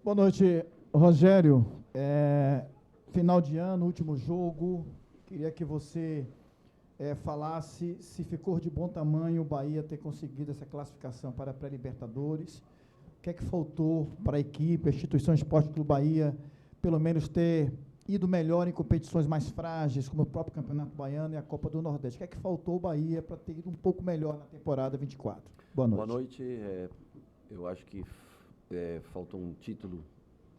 Boa noite, Rogério. Final de ano, último jogo. Queria que você falasse se ficou de bom tamanho o Bahia ter conseguido essa classificação para a pré-Libertadores. O que é que faltou para a equipe, a Instituição Esporte Clube Bahia, pelo menos ter ido melhor em competições mais frágeis, como o próprio Campeonato Baiano e a Copa do Nordeste? O que é que faltou o Bahia para ter ido um pouco melhor na temporada 24? Boa noite. Boa noite. Eu acho que faltou um título,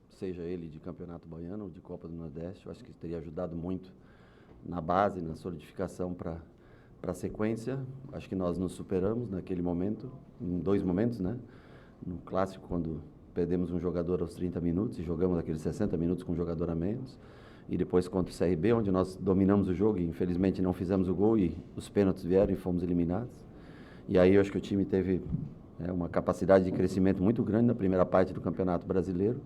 seja ele de Campeonato Baiano ou de Copa do Nordeste. Eu acho que teria ajudado muito na base, na solidificação para a sequência. Acho que nós nos superamos naquele momento, em dois momentos, né? No clássico, quando perdemos um jogador aos 30 minutos e jogamos aqueles 60 minutos com um jogador a menos. E depois contra o CRB, onde nós dominamos o jogo e infelizmente não fizemos o gol e os pênaltis vieram e fomos eliminados. E aí eu acho que o time teve uma capacidade de crescimento muito grande na primeira parte do Campeonato Brasileiro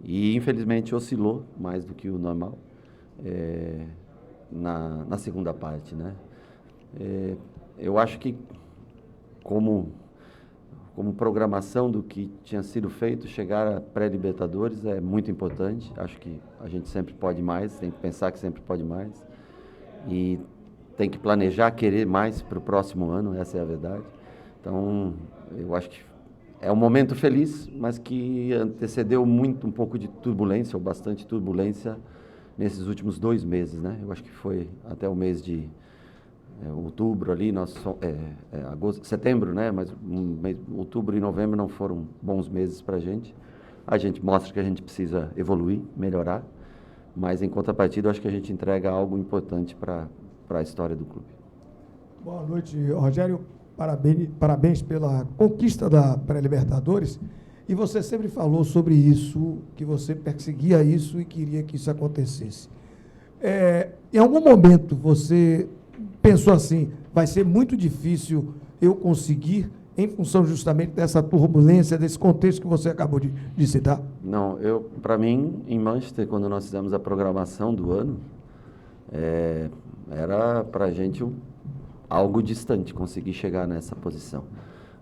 e infelizmente oscilou mais do que o normal na segunda parte, né? Eu acho que como programação do que tinha sido feito, chegar a pré-Libertadores é muito importante. Acho que a gente sempre pode mais, tem que pensar que sempre pode mais. E tem que planejar, querer mais para o próximo ano, essa é a verdade. Então, eu acho que é um momento feliz, mas que antecedeu um pouco de turbulência, ou bastante turbulência, nesses últimos 2 meses, né? Eu acho que foi até o mês de outubro ali, agosto, setembro, né? Mas outubro e novembro não foram bons meses para a gente. A gente mostra que a gente precisa evoluir, melhorar, mas em contrapartida eu acho que a gente entrega algo importante para a história do clube. Boa noite, Rogério. Parabéns pela conquista da pré-Libertadores. E você sempre falou sobre isso, que você perseguia isso e queria que isso acontecesse. Em algum momento você pensou assim, vai ser muito difícil eu conseguir, em função justamente dessa turbulência, desse contexto que você acabou de citar? Não, para mim, em Manchester, quando nós fizemos a programação do ano, era para a gente algo distante conseguir chegar nessa posição.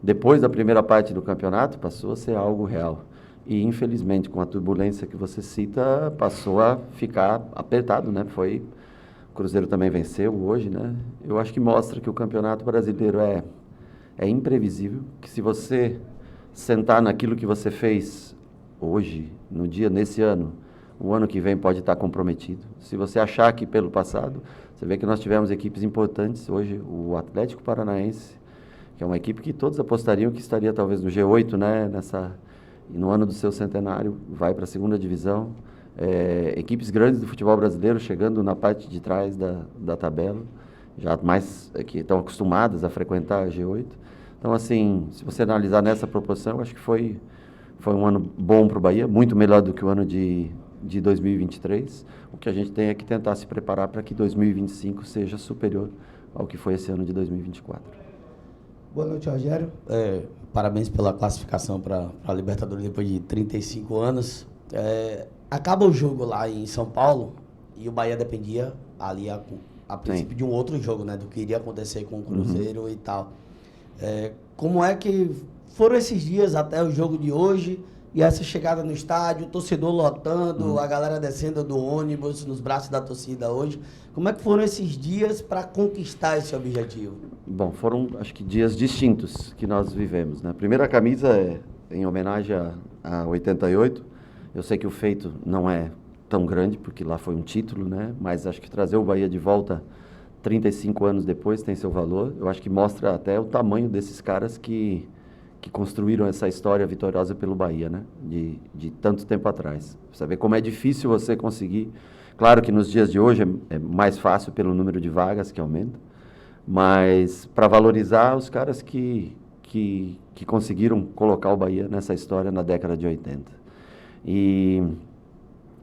Depois da primeira parte do campeonato, passou a ser algo real. E, infelizmente, com a turbulência que você cita, passou a ficar apertado, né? O Cruzeiro também venceu hoje, né? Eu acho que mostra que o Campeonato Brasileiro é imprevisível, que se você sentar naquilo que você fez hoje, nesse ano, o ano que vem pode estar comprometido. Se você achar que pelo passado, você vê que nós tivemos equipes importantes. Hoje, o Atlético Paranaense, que é uma equipe que todos apostariam que estaria talvez no G8, né? No ano do seu centenário, vai para a segunda divisão. Equipes grandes do futebol brasileiro chegando na parte de trás da tabela, já mais que estão acostumadas a frequentar a G8. Então, assim, se você analisar nessa proporção, acho que foi um ano bom para o Bahia, muito melhor do que o ano de 2023. O que a gente tem é que tentar se preparar para que 2025 seja superior ao que foi esse ano de 2024. Boa noite, Rogério. Parabéns pela classificação para a Libertadores depois de 35 anos. Acaba o jogo lá em São Paulo e o Bahia dependia ali a princípio de um outro jogo, né? Do que iria acontecer com o Cruzeiro e tal. Como é que foram esses dias até o jogo de hoje e essa chegada no estádio, o torcedor lotando, a galera descendo do ônibus nos braços da torcida hoje? Como é que foram esses dias para conquistar esse objetivo? Bom, foram, acho que, dias distintos que nós vivemos, né? A primeira camisa é em homenagem a 88. Eu sei que o feito não é tão grande, porque lá foi um título, né? Mas acho que trazer o Bahia de volta 35 anos depois tem seu valor. Eu acho que mostra até o tamanho desses caras que construíram essa história vitoriosa pelo Bahia, né? De tanto tempo atrás. Você vê como é difícil você conseguir. Claro que nos dias de hoje é mais fácil pelo número de vagas que aumenta, mas para valorizar os caras que conseguiram colocar o Bahia nessa história na década de 80. E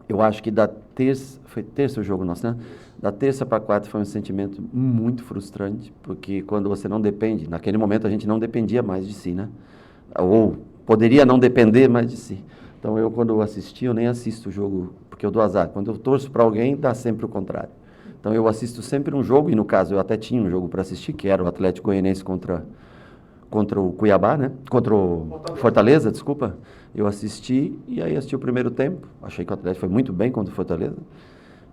eu acho que foi terça o jogo nosso, né? Da terça para quarta foi um sentimento muito frustrante, porque quando você não depende, naquele momento a gente não dependia mais de si, né? Ou poderia não depender mais de si. Então quando eu assisti, eu nem assisto o jogo, porque eu dou azar. Quando eu torço para alguém, dá sempre o contrário. Então eu assisto sempre um jogo, e no caso eu até tinha um jogo para assistir, que era o Atlético Goianiense contra contra o Cuiabá, né? Contra o Fortaleza, desculpa. Eu assisti e aí assisti o primeiro tempo. Achei que o Atlético foi muito bem contra o Fortaleza.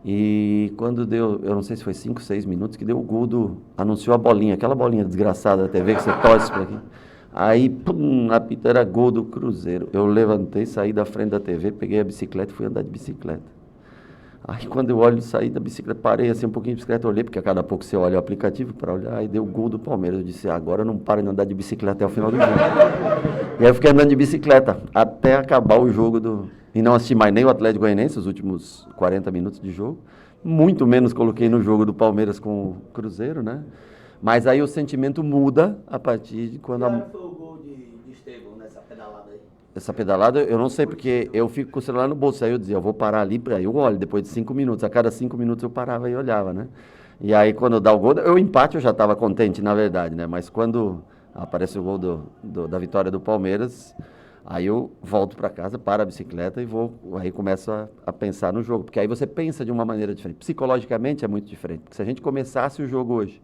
E quando deu, eu não sei se foi 5, 6 minutos, que deu o gol anunciou a bolinha, aquela bolinha desgraçada da TV que você torce para aqui. Aí, pum, apita, era gol do Cruzeiro. Eu levantei, saí da frente da TV, peguei a bicicleta e fui andar de bicicleta. Aí quando eu olho, saí da bicicleta, parei assim um pouquinho de bicicleta, olhei, porque a cada pouco você olha o aplicativo para olhar, aí deu o gol do Palmeiras. Eu disse, agora eu não paro de andar de bicicleta até o final do jogo. E aí eu fiquei andando de bicicleta até acabar o jogo e não assisti mais nem o Atlético Goianiense, os últimos 40 minutos de jogo. Muito menos coloquei no jogo do Palmeiras com o Cruzeiro, né? Mas aí o sentimento muda a partir de quando foi o gol de Estevão nessa pedalada aí? Essa pedalada, eu não sei, porque eu fico com o celular no bolso, aí eu dizia, eu vou parar ali, aí eu olho, depois de 5 minutos, a cada 5 minutos eu parava e olhava, né? E aí quando dá o gol, o empate eu já estava contente, na verdade, né? Mas quando aparece o gol da vitória do Palmeiras, aí eu volto para casa, paro a bicicleta e aí começo a pensar no jogo, porque aí você pensa de uma maneira diferente. Psicologicamente é muito diferente, porque se a gente começasse o jogo hoje,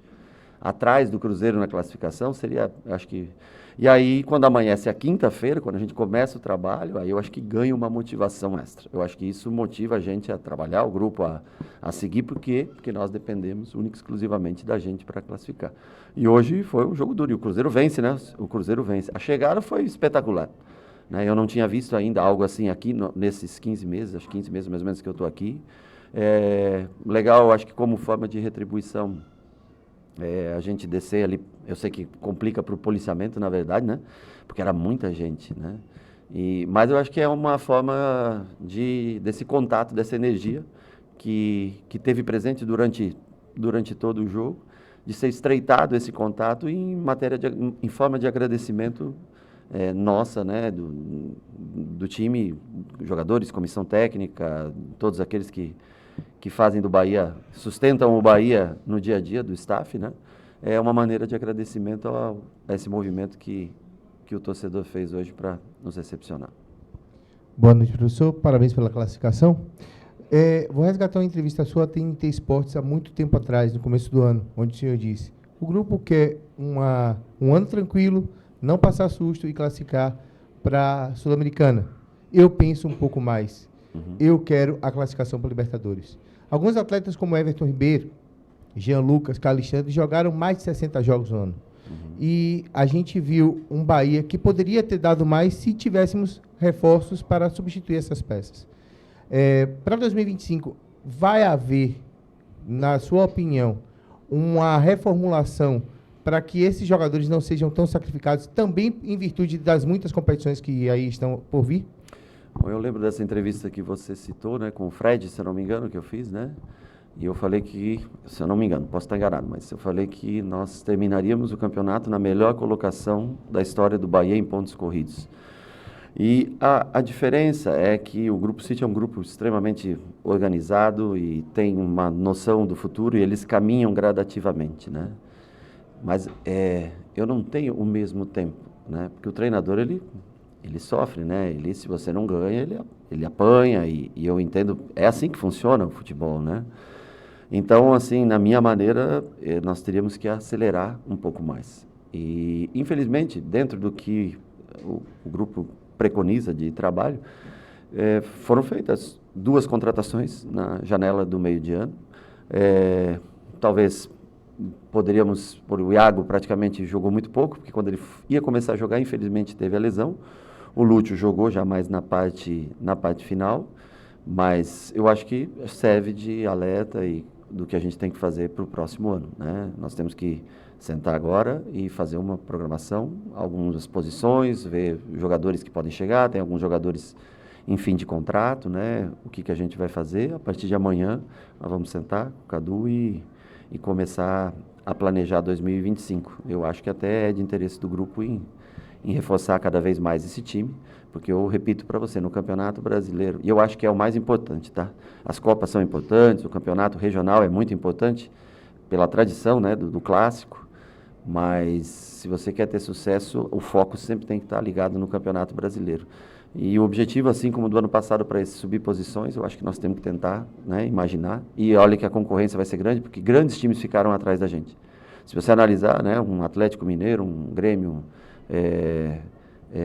atrás do Cruzeiro na classificação, seria, acho que... E aí, quando amanhece a quinta-feira, quando a gente começa o trabalho, aí eu acho que ganha uma motivação extra. Eu acho que isso motiva a gente a trabalhar, o grupo a seguir, porque nós dependemos única e exclusivamente da gente para classificar. E hoje foi um jogo duro, e o Cruzeiro vence, né? O Cruzeiro vence. A chegada foi espetacular, né? Eu não tinha visto ainda algo assim aqui nesses 15 meses, acho que 15 meses mais ou menos que eu estou aqui. Legal, acho que como forma de retribuição, a gente descer ali, eu sei que complica para o policiamento, na verdade, né? Porque era muita gente, né? Mas eu acho que é uma forma desse contato, dessa energia que teve presente durante todo o jogo, de ser estreitado esse contato em forma de agradecimento nossa, né? Do time, jogadores, comissão técnica, todos aqueles que fazem do Bahia, sustentam o Bahia no dia a dia do staff, né? É uma maneira de agradecimento a esse movimento que o torcedor fez hoje para nos recepcionar. Boa noite, professor. Parabéns pela classificação. Vou resgatar uma entrevista sua, tem TNT Esportes há muito tempo atrás, no começo do ano, onde o senhor disse: o grupo quer um ano tranquilo, não passar susto e classificar para a Sul-Americana. Eu penso um pouco mais. Eu quero a classificação para a Libertadores. Alguns atletas como Everton Ribeiro, Jean Lucas, Carlos Alexandre jogaram mais de 60 jogos no ano. E a gente viu um Bahia que poderia ter dado mais se tivéssemos reforços para substituir essas peças. Para 2025, vai haver, na sua opinião, uma reformulação para que esses jogadores não sejam tão sacrificados, também em virtude das muitas competições que aí estão por vir? Bom, eu lembro dessa entrevista que você citou, né, com o Fred, se eu não me engano, que eu fiz, né? E eu falei que, se eu não me engano, posso estar enganado, mas eu falei que nós terminaríamos o campeonato na melhor colocação da história do Bahia em pontos corridos. E a diferença é que o Grupo City é um grupo extremamente organizado e tem uma noção do futuro e eles caminham gradativamente, né? Mas eu não tenho o mesmo tempo, né? Porque o treinador, ele sofre, né? Se você não ganha, ele apanha e eu entendo, é assim que funciona o futebol, né? Então, assim, na minha maneira, nós teríamos que acelerar um pouco mais. E, infelizmente, dentro do que o grupo preconiza de trabalho, foram feitas 2 contratações na janela do meio de ano. Talvez poderíamos, o Iago praticamente jogou muito pouco, porque quando ele ia começar a jogar, infelizmente teve a lesão. O Lúcio jogou já mais na parte final, mas eu acho que serve de alerta e do que a gente tem que fazer para o próximo ano, né? Nós temos que sentar agora e fazer uma programação, algumas posições, ver jogadores que podem chegar, tem alguns jogadores em fim de contrato, né? O que a gente vai fazer? A partir de amanhã, nós vamos sentar com o Cadu e começar a planejar 2025. Eu acho que até é de interesse do grupo em reforçar cada vez mais esse time, porque eu repito para você, no Campeonato Brasileiro, e eu acho que é o mais importante, tá? As Copas são importantes, o Campeonato Regional é muito importante, pela tradição, né, do clássico, mas se você quer ter sucesso, o foco sempre tem que estar ligado no Campeonato Brasileiro. E o objetivo, assim como do ano passado, para subir posições, eu acho que nós temos que tentar, né, imaginar, e olha que a concorrência vai ser grande, porque grandes times ficaram atrás da gente. Se você analisar, né, um Atlético Mineiro, um Grêmio,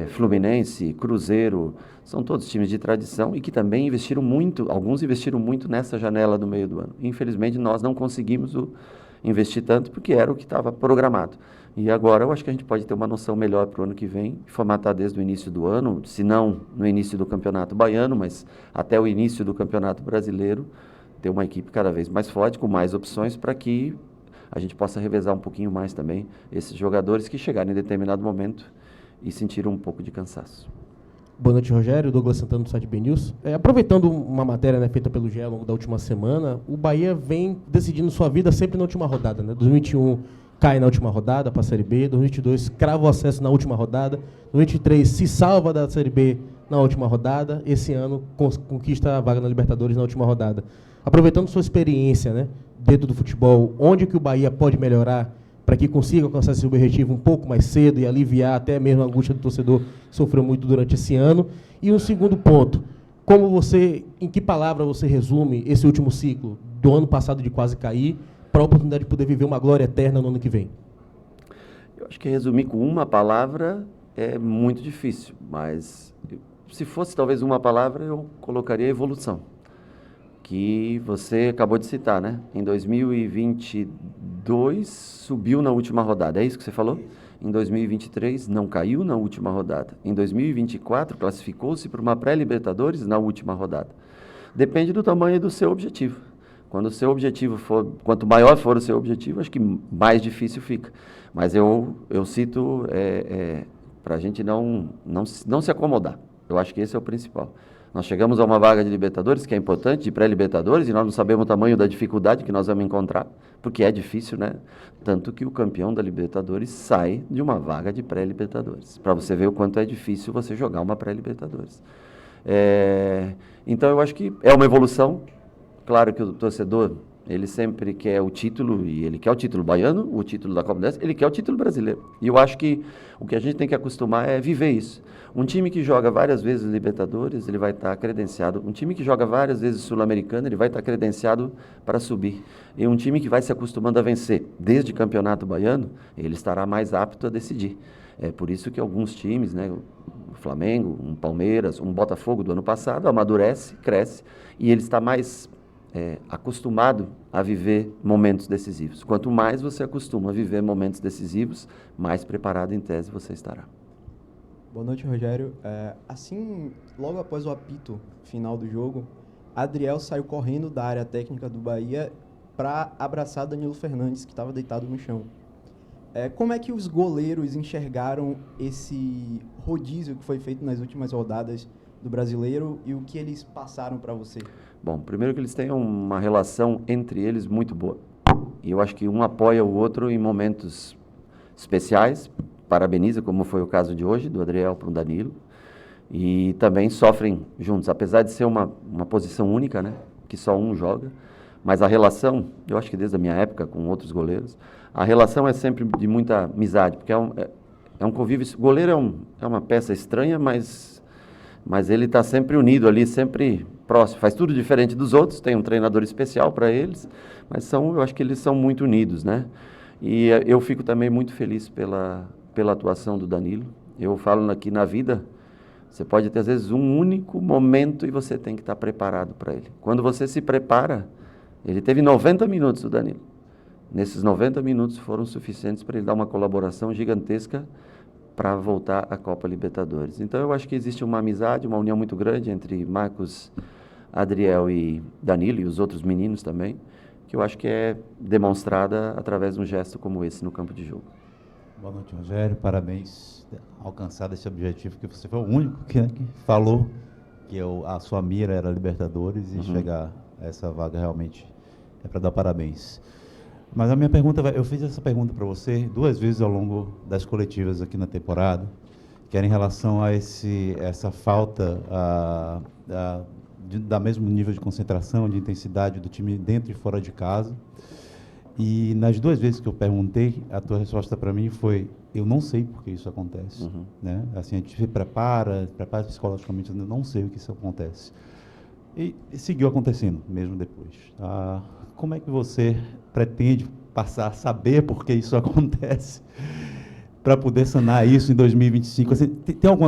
Fluminense, Cruzeiro, são todos times de tradição e que também investiram muito, alguns investiram muito nessa janela do meio do ano. Infelizmente, nós não conseguimos investir tanto porque era o que estava programado. E agora eu acho que a gente pode ter uma noção melhor para o ano que vem, formatar desde o início do ano, se não no início do Campeonato Baiano, mas até o início do Campeonato Brasileiro, ter uma equipe cada vez mais forte, com mais opções, para que a gente possa revezar um pouquinho mais também esses jogadores que chegarem em determinado momento e sentiram um pouco de cansaço. Boa noite, Rogério. Douglas Santana, do site BNews. Aproveitando uma matéria, né, feita pelo GE ao longo da última semana, o Bahia vem decidindo sua vida sempre na última rodada. Né? 2021 cai na última rodada para a Série B, 2022 crava o acesso na última rodada, 2023 se salva da Série B na última rodada, esse ano conquista a vaga na Libertadores na última rodada. Aproveitando sua experiência, né, dentro do futebol, onde que o Bahia pode melhorar para que consiga alcançar esse objetivo um pouco mais cedo e aliviar até mesmo a angústia do torcedor que sofreu muito durante esse ano? E um segundo ponto, em que palavra você resume esse último ciclo do ano passado de quase cair para a oportunidade de poder viver uma glória eterna no ano que vem? Eu acho que resumir com uma palavra é muito difícil, mas se fosse talvez uma palavra, eu colocaria evolução, que você acabou de citar, né? Em 2022, subiu na última rodada, é isso que você falou? Em 2023, não caiu na última rodada. Em 2024, classificou-se para uma pré-Libertadores na última rodada. Depende do tamanho do seu objetivo. Quando o seu objetivo quanto maior for o seu objetivo, acho que mais difícil fica. Mas eu cito para a gente não se acomodar. Eu acho que esse é o principal. Nós chegamos a uma vaga de Libertadores, que é importante, de pré-Libertadores, e nós não sabemos o tamanho da dificuldade que nós vamos encontrar, porque é difícil, né? Tanto que o campeão da Libertadores sai de uma vaga de pré-Libertadores, para você ver o quanto é difícil você jogar uma pré-Libertadores. Então, eu acho que é uma evolução. Claro que o torcedor, ele sempre quer o título, e ele quer o título baiano, o título da Copa do Nordeste, ele quer o título brasileiro. E eu acho que o que a gente tem que acostumar é viver isso. Um time que joga várias vezes Libertadores, ele vai estar credenciado. Um time que joga várias vezes Sul-Americana, ele vai estar credenciado para subir. E um time que vai se acostumando a vencer desde Campeonato Baiano, ele estará mais apto a decidir. É por isso que alguns times, né, o Flamengo, um Palmeiras, um Botafogo do ano passado, amadurece, cresce, e ele está mais acostumado a viver momentos decisivos. Quanto mais você acostuma a viver momentos decisivos, mais preparado em tese você estará. Boa noite, Rogério. Logo após o apito final do jogo, Adriel saiu correndo da área técnica do Bahia para abraçar Danilo Fernandes, que estava deitado no chão. Como é que os goleiros enxergaram esse rodízio que foi feito nas últimas rodadas do Brasileiro e o que eles passaram para você? Bom, primeiro que eles têm uma relação entre eles muito boa. E eu acho que um apoia o outro em momentos especiais, parabeniza, como foi o caso de hoje, do Adriel para o Danilo, e também sofrem juntos, apesar de ser uma posição única, né, que só um joga, mas a relação, eu acho que desde a minha época com outros goleiros, a relação é sempre de muita amizade, porque é um convívio. O goleiro é uma peça estranha, mas ele está sempre unido ali, sempre próximo, faz tudo diferente dos outros, tem um treinador especial para eles, mas eu acho que eles são muito unidos, né? E eu fico também muito feliz pela atuação do Danilo. Eu falo aqui na vida, você pode ter às vezes um único momento e você tem que estar preparado para ele. Quando você se prepara, ele teve 90 minutos, o Danilo. Nesses 90 minutos foram suficientes para ele dar uma colaboração gigantesca para voltar à Copa Libertadores. Então eu acho que existe uma amizade, uma união muito grande entre Marcos, Adriel e Danilo, e os outros meninos também, que eu acho que é demonstrada através de um gesto como esse no campo de jogo. Boa noite, Rogério. Parabéns por alcançar esse objetivo, que você foi o único que falou que a sua mira era Libertadores, e chegar a essa vaga realmente é para dar parabéns. Mas a minha pergunta, eu fiz essa pergunta para você 2 vezes ao longo das coletivas aqui na temporada, que era em relação a essa falta da mesmo nível de concentração, de intensidade do time dentro e fora de casa. E nas 2 vezes que eu perguntei, a tua resposta para mim foi: eu não sei por que isso acontece. Né? Assim, a gente se prepara psicologicamente, eu não sei o que isso acontece. E seguiu acontecendo, mesmo depois. Como é que você pretende passar a saber por que isso acontece? para poder sanar isso em 2025? Você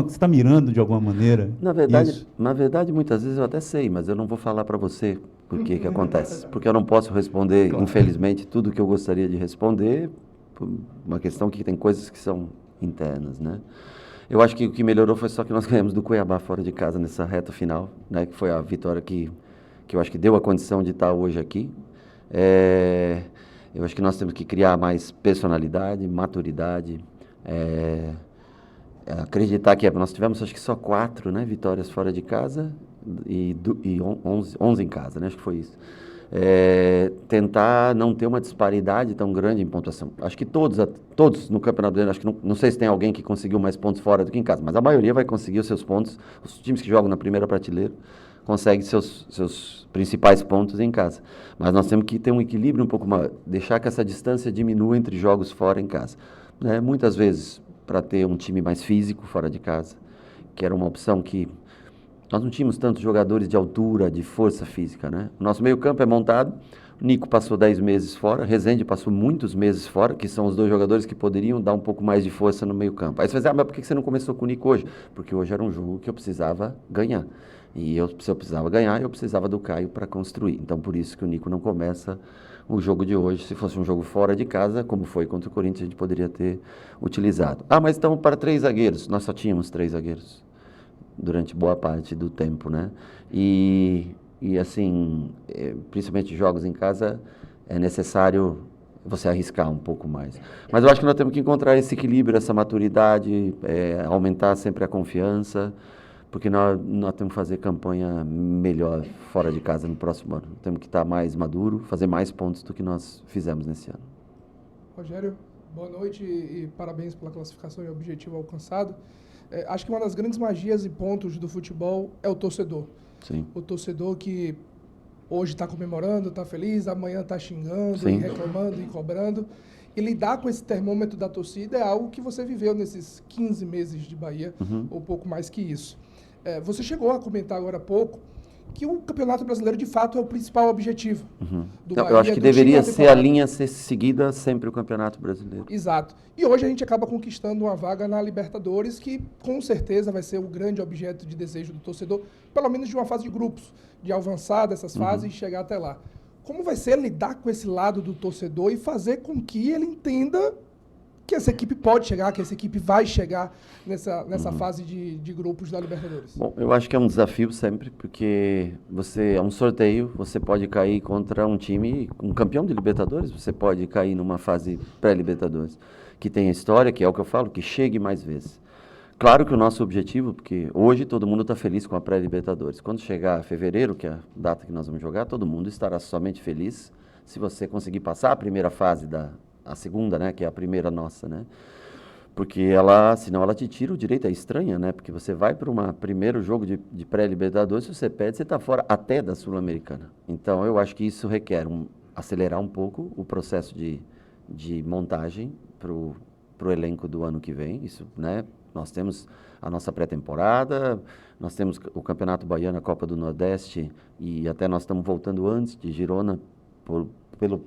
está mirando de alguma maneira? Na verdade, muitas vezes eu até sei, mas eu não vou falar para você por que acontece. Porque eu não posso responder, claro, infelizmente, tudo que eu gostaria de responder, por uma questão que tem coisas que são internas, né? Eu acho que o que melhorou foi só que nós ganhamos do Cuiabá fora de casa nessa reta final, né? Que foi a vitória que eu acho que deu a condição de estar hoje aqui. Eu acho que nós temos que criar mais personalidade, maturidade, acreditar que nós tivemos, acho que só 4, né, vitórias fora de casa e 11 em casa, né? Acho que foi isso. Tentar não ter uma disparidade tão grande em pontuação. Acho que todos no Campeonato Brasileiro, acho que não sei se tem alguém que conseguiu mais pontos fora do que em casa, mas a maioria vai conseguir os seus pontos. Os times que jogam na primeira prateleira conseguem seus principais pontos em casa. Mas nós temos que ter um equilíbrio um pouco maior, deixar que essa distância diminua entre jogos fora e em casa. Né? Muitas vezes, para ter um time mais físico fora de casa, que era uma opção que nós não tínhamos tantos jogadores de altura, de força física, né? O nosso meio-campo é montado, o Nico passou 10 meses fora, Rezende passou muitos meses fora, que são os 2 jogadores que poderiam dar um pouco mais de força no meio-campo. Aí você vai dizer, mas por que você não começou com o Nico hoje? Porque hoje era um jogo que eu precisava ganhar. E se eu precisava ganhar, eu precisava do Caio para construir. Então, por isso que o Nico não começa o jogo de hoje. Se fosse um jogo fora de casa, como foi contra o Corinthians, a gente poderia ter utilizado. Mas então, para 3 zagueiros, nós só tínhamos 3 zagueiros durante boa parte do tempo, né? E assim, principalmente jogos em casa, é necessário você arriscar um pouco mais. Mas eu acho que nós temos que encontrar esse equilíbrio, essa maturidade, aumentar sempre a confiança, porque nós temos que fazer campanha melhor fora de casa no próximo ano. Temos que estar mais maduro, fazer mais pontos do que nós fizemos nesse ano. Rogério, boa noite e parabéns pela classificação e objetivo alcançado. Acho que uma das grandes magias e pontos do futebol é o torcedor. Sim. O torcedor que hoje está comemorando, está feliz, amanhã está xingando, sim, e reclamando e cobrando. E lidar com esse termômetro da torcida é algo que você viveu nesses 15 meses de Bahia, ou pouco mais que isso. Você chegou a comentar agora há pouco que o Campeonato Brasileiro, de fato, é o principal objetivo do Bahia. Eu acho que deveria ser a linha ser seguida sempre o Campeonato Brasileiro. Exato. E hoje a gente acaba conquistando uma vaga na Libertadores, que com certeza vai ser o grande objeto de desejo do torcedor, pelo menos de uma fase de grupos, de avançar dessas fases e chegar até lá. Como vai ser lidar com esse lado do torcedor e fazer com que ele entenda que essa equipe pode chegar, que essa equipe vai chegar nessa fase de grupos da Libertadores? Bom, eu acho que é um desafio sempre, porque é um sorteio, você pode cair contra um time, um campeão de Libertadores, você pode cair numa fase pré-Libertadores, que tem a história, que é o que eu falo, que chegue mais vezes. Claro que o nosso objetivo, porque hoje todo mundo está feliz com a pré-Libertadores. Quando chegar fevereiro, que é a data que nós vamos jogar, todo mundo estará somente feliz se você conseguir passar a primeira fase a segunda, né, que é a primeira nossa, né? Porque senão ela te tira o direito, é estranha, né? Porque você vai para um primeiro jogo de pré-Libertadores, se você perde, você está fora até da Sul-Americana. Então, eu acho que isso requer acelerar um pouco o processo de montagem para o elenco do ano que vem. Isso, né? Nós temos a nossa pré-temporada, nós temos o Campeonato Baiano, a Copa do Nordeste, e até nós estamos voltando antes de Girona,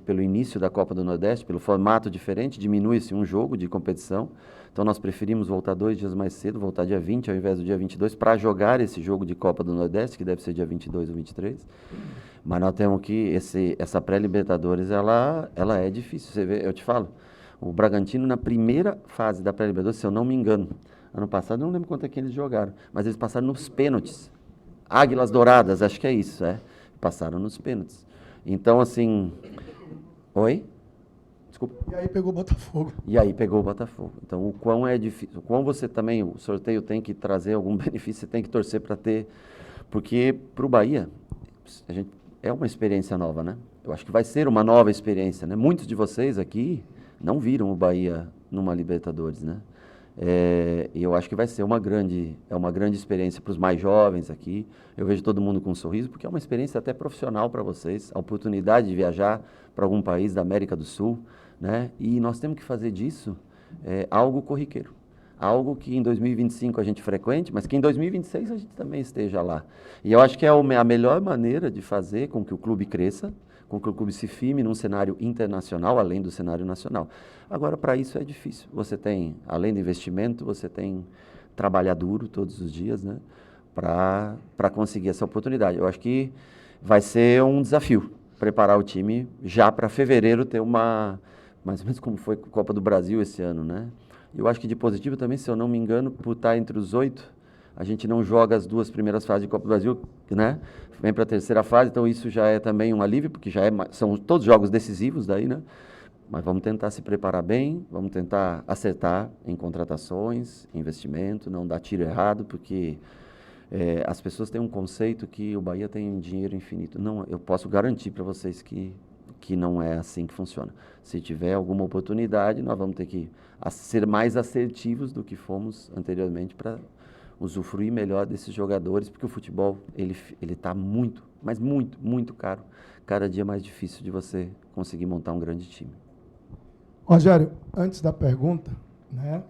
pelo início da Copa do Nordeste, pelo formato diferente, diminui-se um jogo de competição. Então, nós preferimos voltar 2 dias mais cedo, voltar dia 20 ao invés do dia 22, para jogar esse jogo de Copa do Nordeste, que deve ser dia 22 ou 23. Mas nós temos que, essa pré-Libertadores, ela é difícil. Você vê, eu te falo, o Bragantino, na primeira fase da pré-Libertadores, se eu não me engano, ano passado, eu não lembro quanto é que eles jogaram, mas eles passaram nos pênaltis. Águilas Douradas, acho que é isso, passaram nos pênaltis. Então, assim... Oi? Desculpa. E aí pegou o Botafogo. E aí pegou o Botafogo. Então, o quão é difícil, o quão você também, o sorteio tem que trazer algum benefício, você tem que torcer para ter, porque para o Bahia, é uma experiência nova, né? Eu acho que vai ser uma nova experiência, né? Muitos de vocês aqui não viram o Bahia numa Libertadores, né? E eu acho que vai ser uma grande experiência para os mais jovens aqui. Eu vejo todo mundo com um sorriso, porque é uma experiência até profissional para vocês, a oportunidade de viajar para algum país da América do Sul, né? E nós temos que fazer disso algo corriqueiro, algo que em 2025 a gente frequente, mas que em 2026 a gente também esteja lá. E eu acho que é a melhor maneira de fazer com que o clube cresça, com que o clube se firme num cenário internacional, além do cenário nacional. Agora, para isso é difícil. Você tem, além do investimento, você tem trabalhar duro todos os dias, né, para conseguir essa oportunidade. Eu acho que vai ser um desafio preparar o time já para fevereiro ter uma, mais ou menos como foi a Copa do Brasil esse ano, né? Eu acho que de positivo também, se eu não me engano, por estar entre os 8, a gente não joga as 2 primeiras fases de Copa do Brasil, né? Vem para a terceira fase, então isso já é também um alívio, porque já são todos jogos decisivos daí, né? Mas vamos tentar se preparar bem, vamos tentar acertar em contratações, investimento, não dar tiro errado, porque as pessoas têm um conceito que o Bahia tem dinheiro infinito. Não, eu posso garantir para vocês que não é assim que funciona. Se tiver alguma oportunidade, nós vamos ter que ser mais assertivos do que fomos anteriormente para usufruir melhor desses jogadores, porque o futebol ele está muito, mas muito, muito caro. Cada dia mais difícil de você conseguir montar um grande time. Rogério, antes da pergunta, né,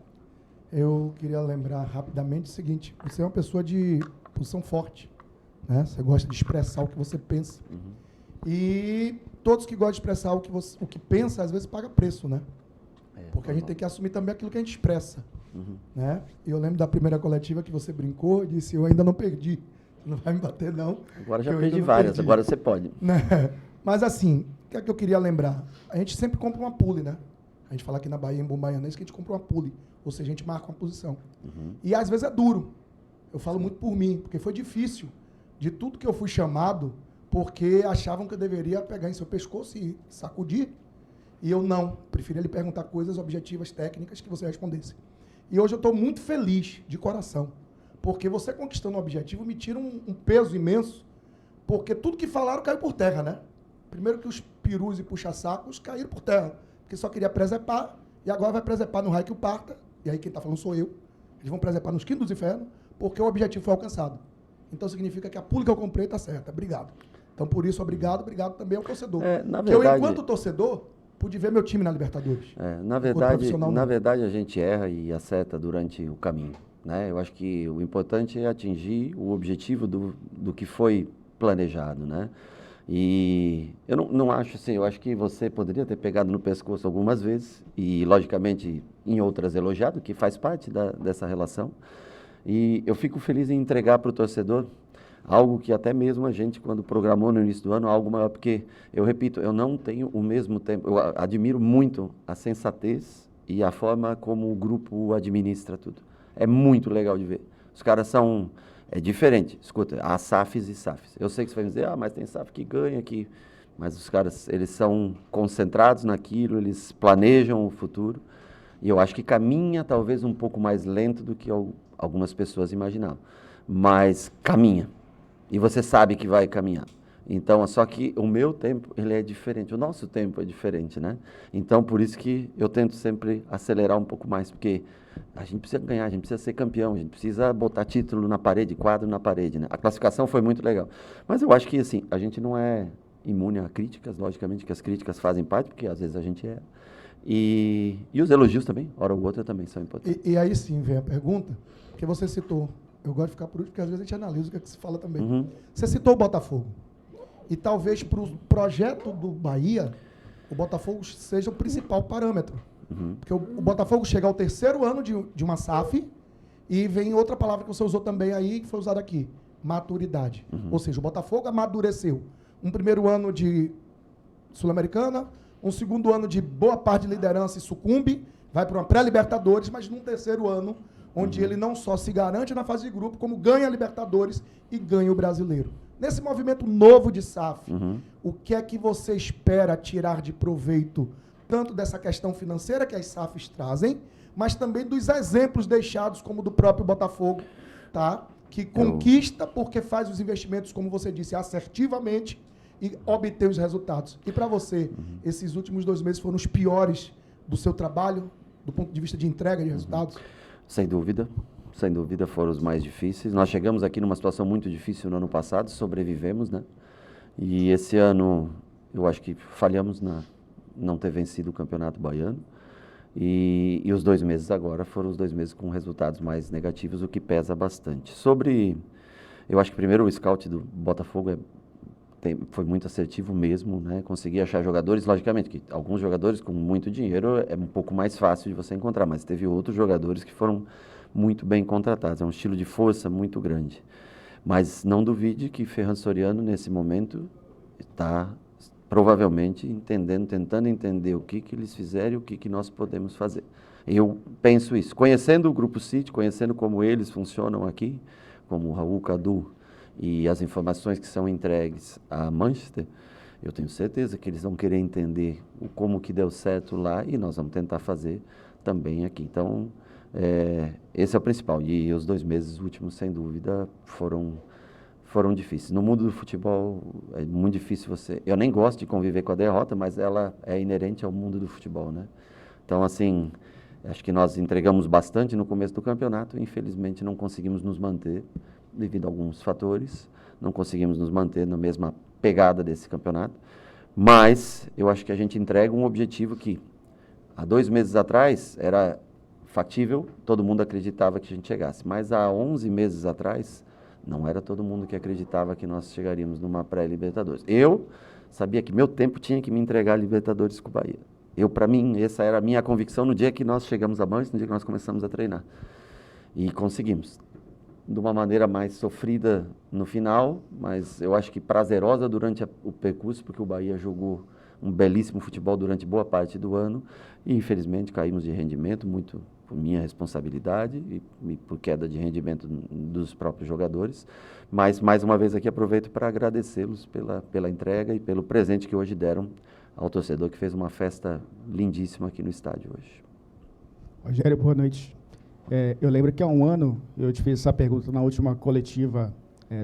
eu queria lembrar rapidamente o seguinte: você é uma pessoa de posição forte, né? Você gosta de expressar o que você pensa. E todos que gostam de expressar o que pensa, às vezes paga preço, né? Porque a gente tem que assumir também aquilo que a gente expressa. Né? E eu lembro da primeira coletiva que você brincou e disse: eu ainda não perdi. Você não vai me bater, não. Agora já perdi várias, agora você pode. Né? Mas assim, o que é que eu queria lembrar? A gente sempre compra uma pule, né? A gente fala aqui na Bahia, em Bombaianense, que a gente compra uma pule. Ou seja, a gente marca uma posição. E às vezes é duro. Eu falo muito por mim, porque foi difícil. De tudo que eu fui chamado, porque achavam que eu deveria pegar em seu pescoço e sacudir. E eu não. Preferia lhe perguntar coisas objetivas, técnicas, que você respondesse. E hoje eu estou muito feliz, de coração. Porque você conquistando um objetivo me tira um peso imenso, porque tudo que falaram caiu por terra, né? Primeiro que os perus e puxa-sacos caíram por terra, porque só queria presepar, e agora vai presepar no raio que o parta, e aí quem está falando sou eu. Eles vão presepar nos quintos dos infernos, porque o objetivo foi alcançado. Então significa que a pública que eu comprei está certa. Obrigado. Então, por isso, obrigado também ao torcedor. Na verdade, eu, enquanto torcedor, pude ver meu time na Libertadores. Na verdade, a gente erra e acerta durante o caminho, né? Eu acho que o importante é atingir o objetivo do que foi planejado, né? E eu não acho assim, eu acho que você poderia ter pegado no pescoço algumas vezes e, logicamente, em outras elogiado, que faz parte dessa relação. E eu fico feliz em entregar para o torcedor algo que até mesmo a gente, quando programou no início do ano, algo maior, porque, eu repito, eu não tenho o mesmo tempo, eu admiro muito a sensatez e a forma como o grupo administra tudo. É muito legal de ver. Os caras são... É diferente. Escuta, há SAFs e SAFs. Eu sei que você vai me dizer, mas tem SAF que ganha aqui. Mas os caras, eles são concentrados naquilo, eles planejam o futuro. E eu acho que caminha talvez um pouco mais lento do que algumas pessoas imaginavam. Mas caminha. E você sabe que vai caminhar. Então, só que o meu tempo, ele é diferente. O nosso tempo é diferente, né? Então, por isso que eu tento sempre acelerar um pouco mais, porque a gente precisa ganhar, a gente precisa ser campeão, a gente precisa botar título na parede, quadro na parede, né? A classificação foi muito legal. Mas eu acho que, assim, a gente não é imune a críticas, logicamente que as críticas fazem parte, porque às vezes a gente é. E os elogios também, hora ou outra, também são importantes. E aí sim vem a pergunta, que você citou. Eu gosto de ficar por último, porque às vezes a gente analisa o que, é que se fala também. Você citou o Botafogo. E talvez para o projeto do Bahia, o Botafogo seja o principal parâmetro. Porque o Botafogo chega ao terceiro ano de uma SAF e vem outra palavra que você usou também aí, que foi usada aqui, maturidade. Ou seja, o Botafogo amadureceu. Um primeiro ano de Sul-Americana, um segundo ano de boa parte de liderança e sucumbe, vai para uma pré-Libertadores, mas num terceiro ano, onde ele não só se garante na fase de grupo, como ganha a Libertadores e ganha o Brasileiro. Nesse movimento novo de SAF, o que é que você espera tirar de proveito, tanto dessa questão financeira que as SAFs trazem, mas também dos exemplos deixados, como do próprio Botafogo, tá? Que conquista porque faz os investimentos, como você disse, assertivamente e obtém os resultados. E para você, esses últimos 2 meses foram os piores do seu trabalho, do ponto de vista de entrega de resultados? Sem dúvida foram os mais difíceis. Nós chegamos aqui numa situação muito difícil no ano passado, sobrevivemos, né? E esse ano, eu acho que falhamos não ter vencido o Campeonato Baiano. E os 2 meses agora foram os 2 meses com resultados mais negativos, o que pesa bastante. Eu acho que primeiro o scout do Botafogo foi muito assertivo mesmo, né? Consegui achar jogadores, logicamente, que alguns jogadores com muito dinheiro é um pouco mais fácil de você encontrar, mas teve outros jogadores que foram muito bem contratados. É um estilo de força muito grande. Mas não duvide que Ferran Soriano, nesse momento, está provavelmente tentando entender o que eles fizeram e o que nós podemos fazer. Eu penso isso. Conhecendo o Grupo City, conhecendo como eles funcionam aqui, como o Raul, Cadu e as informações que são entregues a Manchester, eu tenho certeza que eles vão querer entender como que deu certo lá e nós vamos tentar fazer também aqui. Então, esse é o principal. E os 2 meses últimos, sem dúvida, foram difíceis. No mundo do futebol, é muito difícil você... Eu nem gosto de conviver com a derrota, mas ela é inerente ao mundo do futebol, né? Então, assim, acho que nós entregamos bastante no começo do campeonato, infelizmente não conseguimos nos manter, devido a alguns fatores, não conseguimos nos manter na mesma pegada desse campeonato, mas eu acho que a gente entrega um objetivo que, há 2 meses atrás, era factível, todo mundo acreditava que a gente chegasse, mas há 11 meses atrás, não era todo mundo que acreditava que nós chegaríamos numa pré-Libertadores. Eu sabia que meu tempo tinha que me entregar a Libertadores com o Bahia. Para mim, essa era a minha convicção no dia que nós chegamos a Manchester, no dia que nós começamos a treinar. E conseguimos. De uma maneira mais sofrida no final, mas eu acho que prazerosa durante o percurso, porque o Bahia jogou um belíssimo futebol durante boa parte do ano e, infelizmente, caímos de rendimento, muito por minha responsabilidade e por queda de rendimento dos próprios jogadores. Mas, mais uma vez aqui, aproveito para agradecê-los pela entrega e pelo presente que hoje deram ao torcedor, que fez uma festa lindíssima aqui no estádio hoje. Rogério, boa noite. Eu lembro que há um ano eu te fiz essa pergunta na última coletiva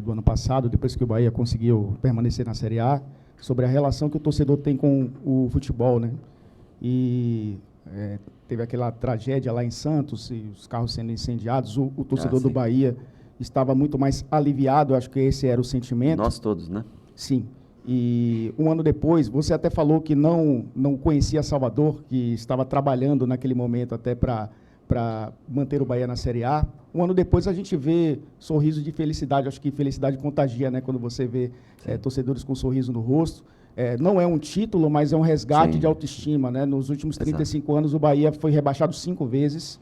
do ano passado, depois que o Bahia conseguiu permanecer na Série A, sobre a relação que o torcedor tem com o futebol, né? E teve aquela tragédia lá em Santos, e os carros sendo incendiados, o torcedor do Bahia estava muito mais aliviado, acho que esse era o sentimento. Nós todos, né? Sim. E um ano depois, você até falou que não conhecia Salvador, que estava trabalhando naquele momento até para manter o Bahia na Série A. Um ano depois a gente vê sorriso de felicidade, acho que felicidade contagia, né? Quando você vê torcedores com um sorriso no rosto. Não é um título, mas é um resgate de autoestima, né? Nos últimos 35 anos o Bahia foi rebaixado 5 vezes,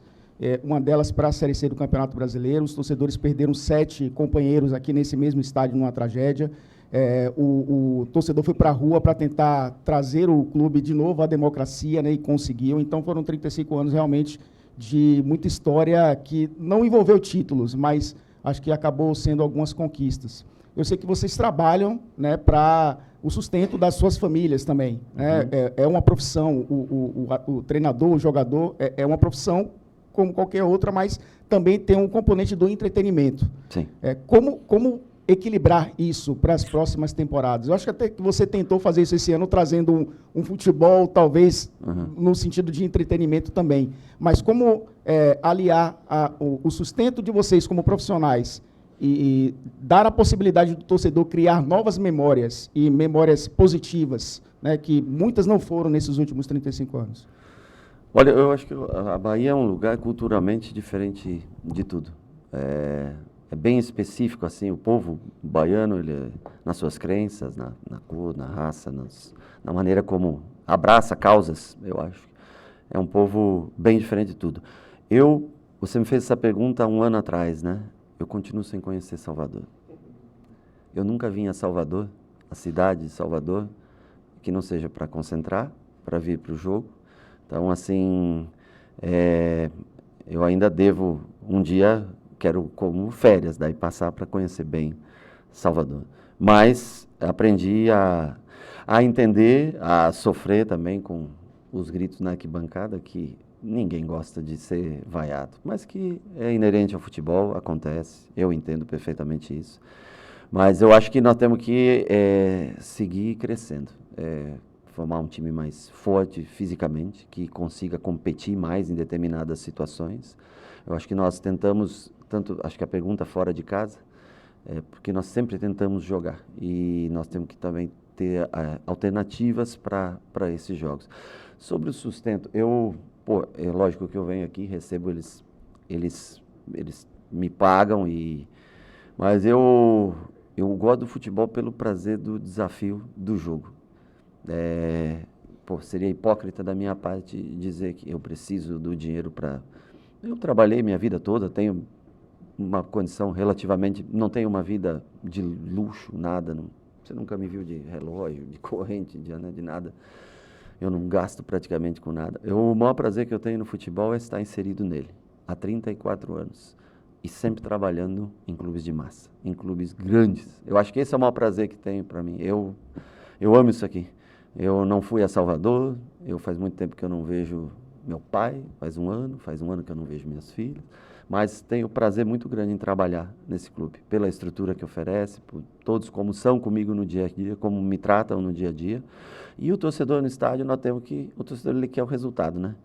uma delas para a Série C do Campeonato Brasileiro. Os torcedores perderam 7 companheiros aqui nesse mesmo estádio numa tragédia. O torcedor foi para a rua para tentar trazer o clube de novo à democracia, né? E conseguiu. Então foram 35 anos realmente de muita história que não envolveu títulos, mas acho que acabou sendo algumas conquistas. Eu sei que vocês trabalham, né, para o sustento das suas famílias também, né? É uma profissão, o treinador, o jogador, é uma profissão como qualquer outra, mas também tem um componente do entretenimento. Sim. Como equilibrar isso para as próximas temporadas? Eu acho que até que você tentou fazer isso esse ano, trazendo um futebol, talvez, no sentido de entretenimento também. Mas como aliar o sustento de vocês como profissionais e dar a possibilidade do torcedor criar novas memórias e memórias positivas, né, que muitas não foram nesses últimos 35 anos? Olha, eu acho que a Bahia é um lugar culturalmente diferente de tudo. É bem específico, assim, o povo baiano, ele, nas suas crenças, na cor, na raça, na maneira como abraça causas, eu acho. É um povo bem diferente de tudo. Você me fez essa pergunta há um ano atrás, né? Eu continuo sem conhecer Salvador. Eu nunca vim a Salvador, a cidade de Salvador, que não seja para concentrar, para vir para o jogo. Então, assim, eu ainda devo um dia... Quero, como férias, daí passar para conhecer bem Salvador. Mas aprendi a entender, a sofrer também com os gritos na arquibancada, que ninguém gosta de ser vaiado, mas que é inerente ao futebol, acontece, eu entendo perfeitamente isso. Mas eu acho que nós temos que seguir crescendo, formar um time mais forte fisicamente, que consiga competir mais em determinadas situações. Eu acho que nós tentamos... acho que a pergunta fora de casa, porque nós sempre tentamos jogar e nós temos que também ter alternativas para esses jogos. Sobre o sustento, é lógico que eu venho aqui, recebo, eles me pagam, mas eu Eu gosto do futebol pelo prazer do desafio do jogo. Seria hipócrita da minha parte dizer que eu preciso do dinheiro para... Eu trabalhei minha vida toda, tenho uma condição relativamente... Não tenho uma vida de luxo, nada. Não, você nunca me viu de relógio, de corrente, de nada. Eu não gasto praticamente com nada. O maior prazer que eu tenho no futebol é estar inserido nele, há 34 anos. E sempre trabalhando em clubes de massa, em clubes grandes. Eu acho que esse é o maior prazer que tenho para mim. Eu amo isso aqui. Eu não fui a Salvador, faz muito tempo que eu não vejo meu pai, faz um ano que eu não vejo minhas filhas, mas tenho prazer muito grande em trabalhar nesse clube, pela estrutura que oferece, por todos como são comigo no dia a dia, como me tratam no dia a dia. E o torcedor no estádio, o torcedor ele quer o resultado, né?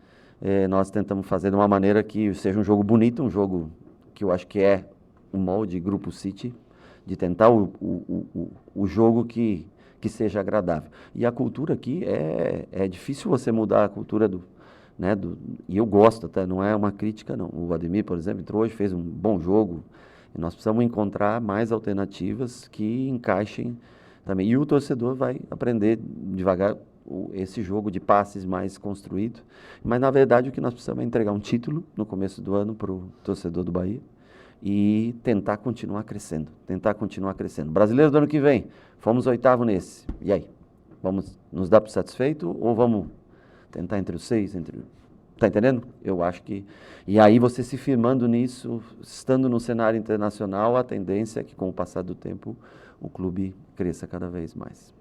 Nós tentamos fazer de uma maneira que seja um jogo bonito, um jogo que eu acho que é o molde Grupo City, de tentar o jogo que seja agradável. E a cultura aqui, é difícil você mudar a cultura e eu gosto até, não é uma crítica não. O Ademir, por exemplo, entrou hoje, fez um bom jogo, e nós precisamos encontrar mais alternativas que encaixem também. E o torcedor vai aprender devagar esse jogo de passes mais construído. Mas, na verdade, o que nós precisamos é entregar um título no começo do ano para o torcedor do Bahia e tentar continuar crescendo. Brasileiro do ano que vem, fomos 8º nesse. E aí? Vamos nos dar por satisfeito ou vamos tentar entre os 6? Tá entendendo? Eu acho que... E aí você se firmando nisso, estando no cenário internacional, a tendência é que, com o passar do tempo, o clube cresça cada vez mais.